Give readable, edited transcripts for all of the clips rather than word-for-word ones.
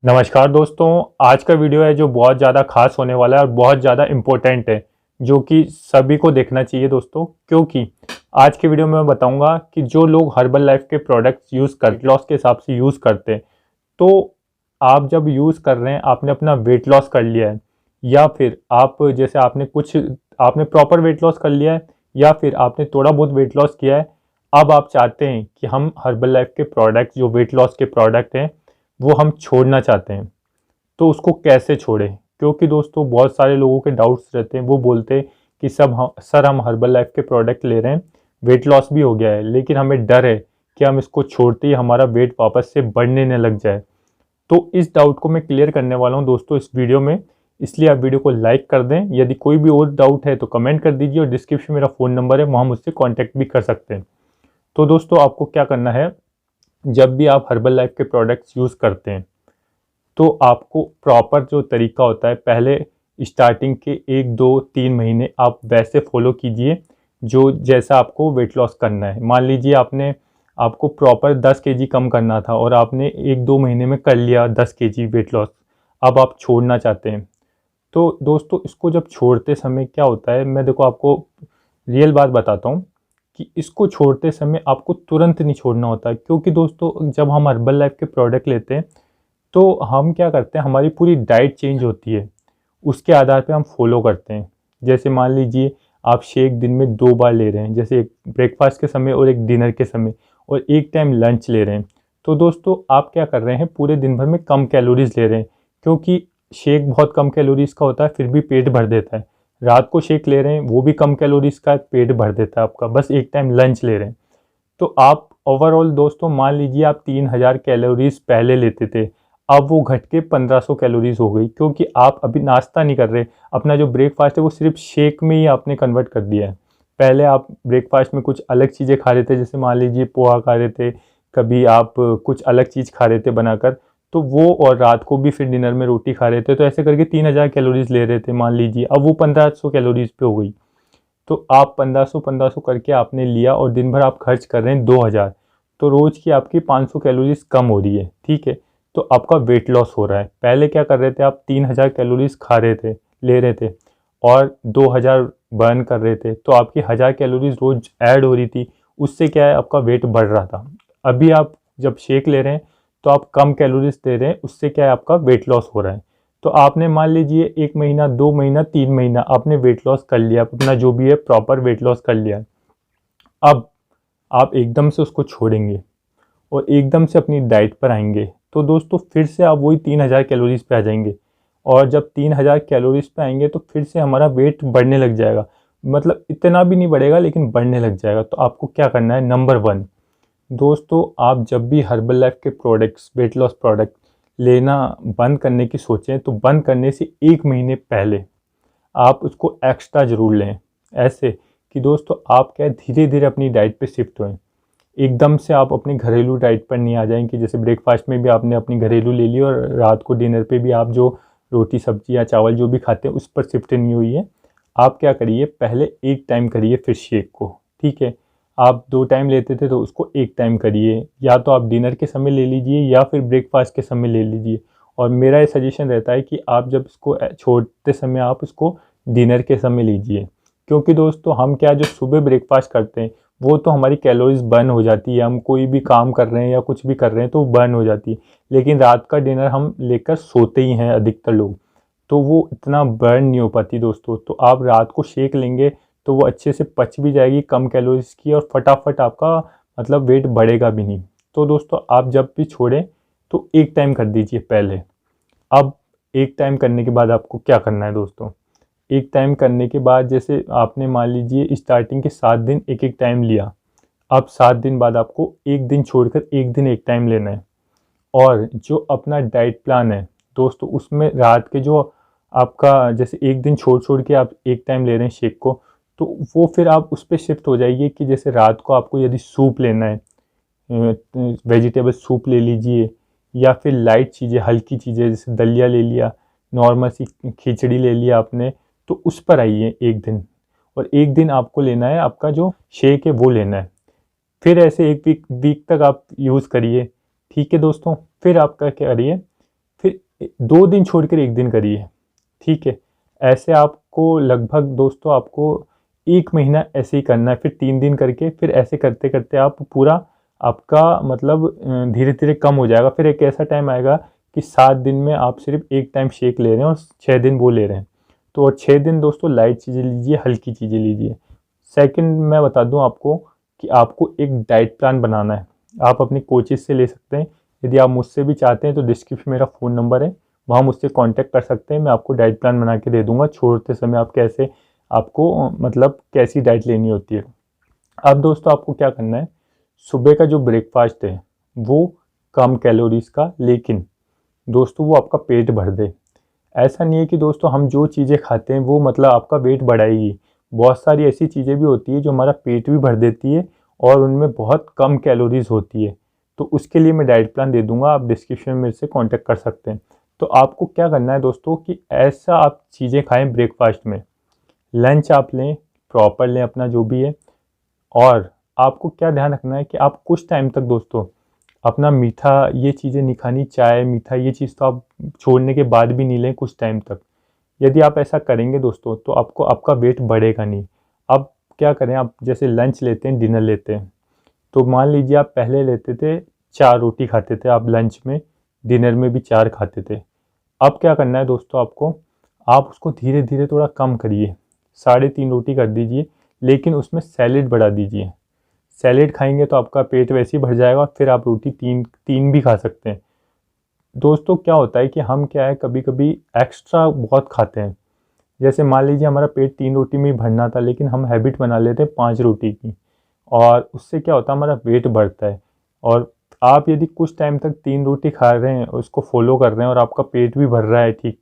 नमस्कार दोस्तों। आज का वीडियो है जो बहुत ज़्यादा खास होने वाला है और बहुत ज़्यादा इम्पोर्टेंट है, जो कि सभी को देखना चाहिए दोस्तों। क्योंकि आज के वीडियो में मैं बताऊंगा कि जो लोग हर्बल लाइफ के प्रोडक्ट्स यूज़ कर वेट लॉस के हिसाब से यूज़ करते हैं, तो आप जब यूज़ कर रहे हैं, आपने अपना वेट लॉस कर लिया है, या फिर आप जैसे आपने प्रॉपर वेट लॉस कर लिया है, या फिर आपने थोड़ा बहुत वेट लॉस किया है। अब आप चाहते हैं कि हम हर्बल लाइफ के प्रोडक्ट जो वेट लॉस के प्रोडक्ट हैं वो हम छोड़ना चाहते हैं, तो उसको कैसे छोड़ें? क्योंकि दोस्तों बहुत सारे लोगों के डाउट्स रहते हैं। वो बोलते हैं कि सर हम हर्बल लाइफ के प्रोडक्ट ले रहे हैं, वेट लॉस भी हो गया है, लेकिन हमें डर है कि हम इसको छोड़ते ही हमारा वेट वापस से बढ़ने न लग जाए। तो इस डाउट को मैं क्लियर करने वाला हूं दोस्तों इस वीडियो में। इसलिए आप वीडियो को लाइक कर दें। यदि कोई भी और डाउट है तो कमेंट कर दीजिए, और डिस्क्रिप्शन में मेरा फ़ोन नंबर है, वहाँ मुझसे कॉन्टैक्ट भी कर सकते हैं। तो दोस्तों आपको क्या करना है, जब भी आप हर्बल लाइफ के प्रोडक्ट्स यूज़ करते हैं, तो आपको प्रॉपर जो तरीका होता है, पहले स्टार्टिंग के 1 2 3 महीने आप वैसे फॉलो कीजिए जो जैसा आपको वेट लॉस करना है। मान लीजिए आपको प्रॉपर 10 kg कम करना था और आपने 1 2 महीने में कर लिया 10 kg वेट लॉस। अब आप छोड़ना चाहते हैं, तो दोस्तों इसको जब छोड़ते समय क्या होता है, मैं देखो आपको रियल बात बताता हूँ कि इसको छोड़ते समय आपको तुरंत नहीं छोड़ना होता है। क्योंकि दोस्तों जब हम हर्बल लाइफ के प्रोडक्ट लेते हैं, तो हम क्या करते हैं, हमारी पूरी डाइट चेंज होती है, उसके आधार पे हम फॉलो करते हैं। जैसे मान लीजिए आप शेक दिन में 2 बार ले रहे हैं, जैसे एक ब्रेकफास्ट के समय और एक डिनर के समय, और एक टाइम लंच ले रहे हैं। तो दोस्तों आप क्या कर रहे हैं, पूरे दिन भर में कम कैलोरीज ले रहे हैं, क्योंकि शेक बहुत कम कैलोरीज का होता है फिर भी पेट भर देता है। रात को शेक ले रहे हैं, वो भी कम कैलोरीज का है, पेट भर देता है आपका। बस एक टाइम लंच ले रहे हैं, तो आप ओवरऑल दोस्तों मान लीजिए आप 3000 कैलोरीज पहले लेते थे, अब वो घट के 1500 कैलोरीज हो गई। क्योंकि आप अभी नाश्ता नहीं कर रहे, अपना जो ब्रेकफास्ट है वो सिर्फ शेक में ही आपने कन्वर्ट कर दिया है। पहले आप ब्रेकफास्ट में कुछ अलग चीज़ें खा रहे थे, जैसे मान लीजिए पोहा खा रहे थे, कभी आप कुछ अलग चीज़ खा रहे थे बनाकर, तो वो, और रात को भी फिर डिनर में रोटी खा रहे थे, तो ऐसे करके 3000 कैलोरीज ले रहे थे मान लीजिए, अब वो 1500 कैलोरीज पे हो गई। तो आप 1500 करके आपने लिया और दिन भर आप खर्च कर रहे हैं 2000, तो रोज़ की आपकी 500 कैलोरीज कम हो रही है, ठीक है। तो आपका वेट लॉस हो रहा है। पहले क्या कर रहे थे, आप 3000 कैलोरीज खा रहे थे, ले रहे थे, और 2000 बर्न कर रहे थे, तो आपकी 1000 कैलोरीज रोज ऐड हो रही थी। उससे क्या है, आपका वेट बढ़ रहा था। अभी आप जब शेक ले रहे हैं तो आप कम कैलोरीज दे रहे हैं, उससे क्या है, आपका वेट लॉस हो रहा है। तो आपने मान लीजिए 1 महीना 2 महीना 3 महीना आपने वेट लॉस कर लिया, अपना जो भी है प्रॉपर वेट लॉस कर लिया। अब आप एकदम से उसको छोड़ेंगे और एकदम से अपनी डाइट पर आएंगे, तो दोस्तों फिर से आप वही 3000 कैलोरीज पे आ जाएंगे। और जब 3000 कैलोरीज पे आएंगे तो फिर से हमारा वेट बढ़ने लग जाएगा। मतलब इतना भी नहीं बढ़ेगा, लेकिन बढ़ने लग जाएगा। तो आपको क्या करना है, नंबर 1, दोस्तों आप जब भी हर्बल लाइफ के प्रोडक्ट्स, वेट लॉस प्रोडक्ट लेना बंद करने की सोचें, तो बंद करने से 1 महीने पहले आप उसको एक्स्ट्रा ज़रूर लें। ऐसे कि दोस्तों आप क्या धीरे धीरे अपनी डाइट पे शिफ्ट होएं। एकदम से आप अपनी घरेलू डाइट पर नहीं आ जाएं कि जैसे ब्रेकफास्ट में भी आपने अपनी घरेलू ले ली और रात को डिनर पे भी आप जो रोटी सब्जी या चावल जो भी खाते हैं उस पर शिफ्ट नहीं हुई है। आप क्या करिए, पहले एक टाइम करिए फिर शेक को, ठीक है। आप 2 टाइम लेते थे तो उसको एक टाइम करिए, या तो आप डिनर के समय ले लीजिए या फिर ब्रेकफास्ट के समय ले लीजिए। और मेरा ये सजेशन रहता है कि आप जब इसको छोड़ते समय आप इसको डिनर के समय लीजिए। क्योंकि दोस्तों हम क्या, जो सुबह ब्रेकफास्ट करते हैं वो तो हमारी कैलोरीज बर्न हो जाती है, हम कोई भी काम कर रहे हैं या कुछ भी कर रहे हैं तो बर्न हो जाती है। लेकिन रात का डिनर हम लेकर सोते ही हैं अधिकतर लोग, तो वो इतना बर्न नहीं हो पाती दोस्तों। तो आप रात को शेक लेंगे तो वो अच्छे से पच भी जाएगी, कम कैलोरीज की, और फटाफट आपका मतलब वेट बढ़ेगा भी नहीं। तो दोस्तों आप जब भी छोड़ें तो एक टाइम कर दीजिए पहले। अब एक टाइम करने के बाद आपको क्या करना है दोस्तों, एक टाइम करने के बाद जैसे आपने मान लीजिए स्टार्टिंग के 7 दिन एक एक टाइम लिया, अब 7 दिन बाद आपको एक दिन छोड़कर एक दिन एक टाइम लेना है। और जो अपना डाइट प्लान है दोस्तों, उसमें रात के जो आपका, जैसे एक दिन छोड़ छोड़ के आप एक टाइम ले रहे हैं शेक को, तो वो फिर आप उस पर शिफ्ट हो जाइए कि जैसे रात को आपको यदि सूप लेना है, वेजिटेबल सूप ले लीजिए, या फिर लाइट चीज़ें, हल्की चीज़ें जैसे दलिया ले लिया, नॉर्मल सी खिचड़ी ले लिया आपने, तो उस पर आइए एक दिन। और एक दिन आपको लेना है, आपका जो शेक है वो लेना है। फिर ऐसे एक वीक वीक तक आप यूज़ करिए, ठीक है दोस्तों। फिर आपका क्या करिए, फिर 2 दिन छोड़कर 1 दिन करिए, ठीक है। ऐसे आपको लगभग दोस्तों आपको 1 महीना ऐसे ही करना है, फिर 3 दिन करके, फिर ऐसे करते करते आप पूरा आपका मतलब धीरे धीरे कम हो जाएगा। फिर एक ऐसा टाइम आएगा कि 7 दिन में आप सिर्फ एक टाइम शेक ले रहे हैं और 6 दिन वो ले रहे हैं। तो और 6 दिन दोस्तों लाइट चीज़ें लीजिए, हल्की चीज़ें लीजिए। सेकंड मैं बता दूं आपको कि आपको एक डाइट प्लान बनाना है। आप अपनी कोचेज़ से ले सकते हैं। यदि आप मुझसे भी चाहते हैं तो डिस्क्रिप्शन में मेरा फ़ोन नंबर है, वहाँ मुझसे कांटेक्ट कर सकते हैं। मैं आपको डाइट प्लान बना के दे दूँगा, छोड़ते समय आप कैसे आपको मतलब कैसी डाइट लेनी होती है। अब दोस्तों आपको क्या करना है, सुबह का जो ब्रेकफास्ट है वो कम कैलोरीज़ का, लेकिन दोस्तों वो आपका पेट भर दे। ऐसा नहीं है कि दोस्तों हम जो चीज़ें खाते हैं वो मतलब आपका वेट बढ़ाएगी। बहुत सारी ऐसी चीज़ें भी होती है जो हमारा पेट भी भर देती है और उनमें बहुत कम कैलोरीज़ होती है। तो उसके लिए मैं डाइट प्लान दे दूँगा, आप डिस्क्रिप्शन में मेरे से कॉन्टैक्ट कर सकते हैं। तो आपको क्या करना है दोस्तों कि ऐसा आप चीज़ें खाएँ ब्रेकफास्ट में, लंच आप लें, प्रॉपर लें अपना जो भी है। और आपको क्या ध्यान रखना है कि आप कुछ टाइम तक दोस्तों अपना मीठा ये चीज़ें नहीं खानी, चाय, मीठा ये चीज़ तो आप छोड़ने के बाद भी नहीं लें कुछ टाइम तक। यदि आप ऐसा करेंगे दोस्तों तो आपको आपका वेट बढ़ेगा नहीं। अब क्या करें, आप जैसे लंच लेते हैं, डिनर लेते हैं, तो मान लीजिए आप पहले लेते थे 4 रोटी खाते थे आप लंच में, डिनर में भी 4 खाते थे। अब क्या करना है दोस्तों आपको, आप उसको धीरे धीरे थोड़ा कम करिए, 3.5 रोटी कर दीजिए, लेकिन उसमें सैलेड बढ़ा दीजिए। सैलेड खाएंगे तो आपका पेट वैसे ही भर जाएगा, फिर आप रोटी 3 भी खा सकते हैं। दोस्तों क्या होता है कि हम क्या है कभी कभी एक्स्ट्रा बहुत खाते हैं। जैसे मान लीजिए हमारा पेट 3 रोटी में ही भरना था, लेकिन हम हैबिट बना लेते हैं 5 रोटी की, और उससे क्या होता है हमारा वेट बढ़ता है। और आप यदि कुछ टाइम तक 3 रोटी खा रहे हैं, उसको फॉलो कर रहे हैं और आपका पेट भी भर रहा है ठीक,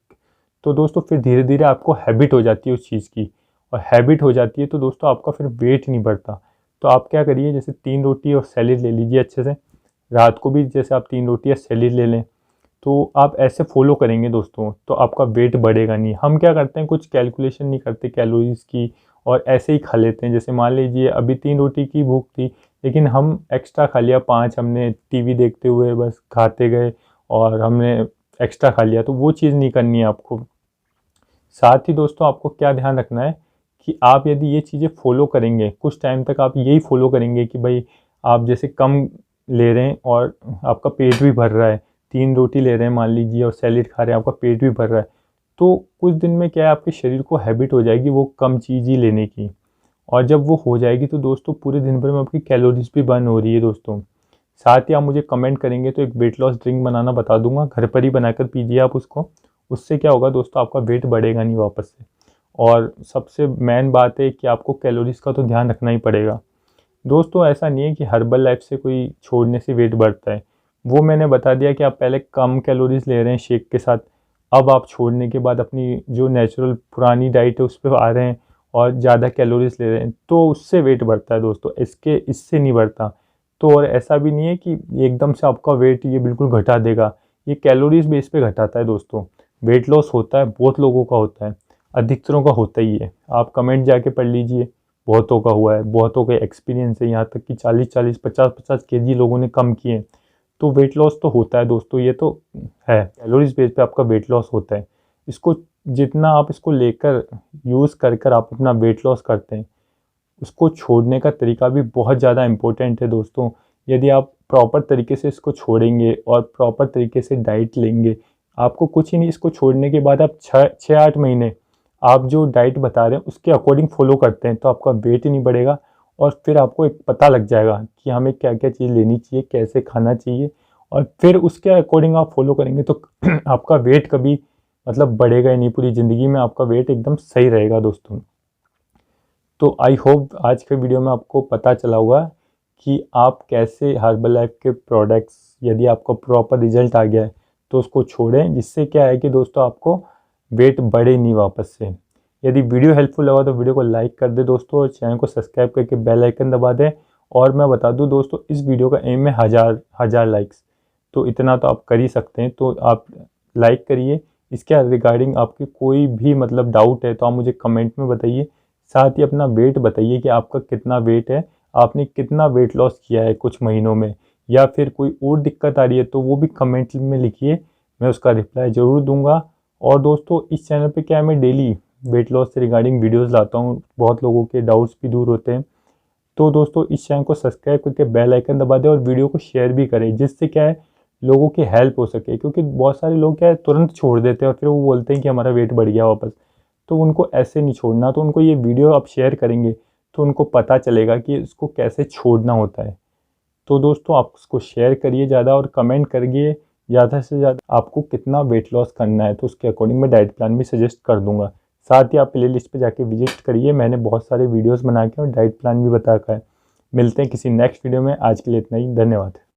तो दोस्तों फिर धीरे धीरे आपको हैबिट हो जाती है उस चीज़ की, और हैबिट हो जाती है तो दोस्तों आपका फिर वेट नहीं बढ़ता। तो आप क्या करिए, जैसे 3 रोटी और सैलेड ले लीजिए अच्छे से, रात को भी जैसे आप 3 रोटी या सैलेड ले लें, तो आप ऐसे फॉलो करेंगे दोस्तों तो आपका वेट बढ़ेगा नहीं। हम क्या करते हैं, कुछ कैलकुलेशन नहीं करते कैलोरीज़ की और ऐसे ही खा लेते हैं। जैसे मान लीजिए अभी 3 रोटी की भूख थी, लेकिन हम एक्स्ट्रा खा लिया 5, हमने टीवी देखते हुए बस खाते गए और हमने एक्स्ट्रा खा लिया, तो वो चीज़ नहीं करनी है आपको। साथ ही दोस्तों आपको क्या ध्यान रखना है कि आप यदि ये चीज़ें फॉलो करेंगे, कुछ टाइम तक आप यही फॉलो करेंगे कि भाई आप जैसे कम ले रहे हैं और आपका पेट भी भर रहा है, 3 रोटी ले रहे हैं मान लीजिए और सैलेड खा रहे हैं, आपका पेट भी भर रहा है, तो कुछ दिन में क्या है आपके शरीर को हैबिट हो जाएगी वो कम चीज़ ही लेने की। और जब वो हो जाएगी तो दोस्तों पूरे दिन भर में आपकी कैलोरीज भी बर्न हो रही है दोस्तों। साथ ही आप मुझे कमेंट करेंगे तो एक वेट लॉस ड्रिंक बनाना बता दूंगा, घर पर ही बनाकर पीजिए आप उसको। उससे क्या होगा दोस्तों, आपका वेट बढ़ेगा नहीं वापस से। और सबसे मेन बात है कि आपको कैलोरीज का तो ध्यान रखना ही पड़ेगा दोस्तों। ऐसा नहीं है कि हर्बल लाइफ से कोई छोड़ने से वेट बढ़ता है, वो मैंने बता दिया कि आप पहले कम कैलोरीज ले रहे हैं शेक के साथ, अब आप छोड़ने के बाद अपनी जो नेचुरल पुरानी डाइट है उस पर आ रहे हैं और ज़्यादा कैलोरीज ले रहे हैं, तो उससे वेट बढ़ता है दोस्तों, इससे नहीं बढ़ता। तो और ऐसा भी नहीं है कि एकदम से आपका वेट ये बिल्कुल घटा देगा, ये कैलोरीज बेस पे घटाता है दोस्तों। वेट लॉस होता है, बहुत लोगों का होता है, अधिकतरों का होता ही है। आप कमेंट जाके पढ़ लीजिए, बहुतों का हुआ है, बहुतों के एक्सपीरियंस है, यहाँ तक कि 40-40, 50-50 केजी लोगों ने कम किए। तो वेट लॉस तो होता है दोस्तों, ये तो है, कैलोरीज बेस पे आपका वेट लॉस होता है। इसको जितना आप इसको लेकर यूज़ कर कर आप अपना वेट लॉस करते हैं, उसको छोड़ने का तरीका भी बहुत ज़्यादा इम्पोर्टेंट है दोस्तों। यदि आप प्रॉपर तरीके से इसको छोड़ेंगे और प्रॉपर तरीके से डाइट लेंगे, आपको कुछ ही नहीं, इसको छोड़ने के बाद आप 6-8 महीने आप जो डाइट बता रहे हैं उसके अकॉर्डिंग फॉलो करते हैं, तो आपका वेट ही नहीं बढ़ेगा। और फिर आपको एक पता लग जाएगा कि हमें क्या क्या चीज़ लेनी चाहिए, कैसे खाना चाहिए, और फिर उसके अकॉर्डिंग आप फॉलो करेंगे तो आपका वेट कभी मतलब बढ़ेगा ही नहीं, पूरी ज़िंदगी में आपका वेट एकदम सही रहेगा दोस्तों। तो आई होप आज के वीडियो में आपको पता चला होगा कि आप कैसे हर्बल लाइफ के प्रोडक्ट्स, यदि आपका प्रॉपर रिजल्ट आ गया है तो उसको छोड़ें, जिससे क्या है कि दोस्तों आपको वेट बढ़े नहीं वापस से। यदि वीडियो हेल्पफुल लगा तो वीडियो को लाइक कर दे दोस्तों, और चैनल को सब्सक्राइब करके बेल आइकन दबा दें। और मैं बता दूं दोस्तों, इस वीडियो का एम है 1000 लाइक्स, तो इतना तो आप कर ही सकते हैं, तो आप लाइक करिए। इसके रिगार्डिंग आपके कोई भी मतलब डाउट है तो आप मुझे कमेंट में बताइए। साथ ही अपना वेट बताइए कि आपका कितना वेट है, आपने कितना वेट लॉस किया है कुछ महीनों में, या फिर कोई और दिक्कत आ रही है तो वो भी कमेंट में लिखिए, मैं उसका रिप्लाई ज़रूर दूंगा। और दोस्तों इस चैनल पे क्या है, मैं डेली वेट लॉस से रिगार्डिंग वीडियोस लाता हूँ, बहुत लोगों के डाउट्स भी दूर होते हैं। तो दोस्तों इस चैनल को सब्सक्राइब करके बेल आइकन दबा दें और वीडियो को शेयर भी करें, जिससे क्या है लोगों की हेल्प हो सके। क्योंकि बहुत सारे लोग क्या है तुरंत छोड़ देते हैं और फिर वो बोलते हैं कि हमारा वेट बढ़ गया वापस। तो उनको ऐसे नहीं छोड़ना, तो उनको ये वीडियो आप शेयर करेंगे तो उनको पता चलेगा कि इसको कैसे छोड़ना होता है। तो दोस्तों आप उसको शेयर करिए ज़्यादा और कमेंट करिए ज़्यादा से ज़्यादा आपको कितना वेट लॉस करना है, तो उसके अकॉर्डिंग मैं डाइट प्लान भी सजेस्ट कर दूंगा। साथ ही आप प्ले लिस्ट पर जाके विजिट करिए, मैंने बहुत सारे वीडियोज़ बना के और डाइट प्लान भी बता रखा है। मिलते हैं किसी नेक्स्ट वीडियो में, आज के लिए इतना ही, धन्यवाद।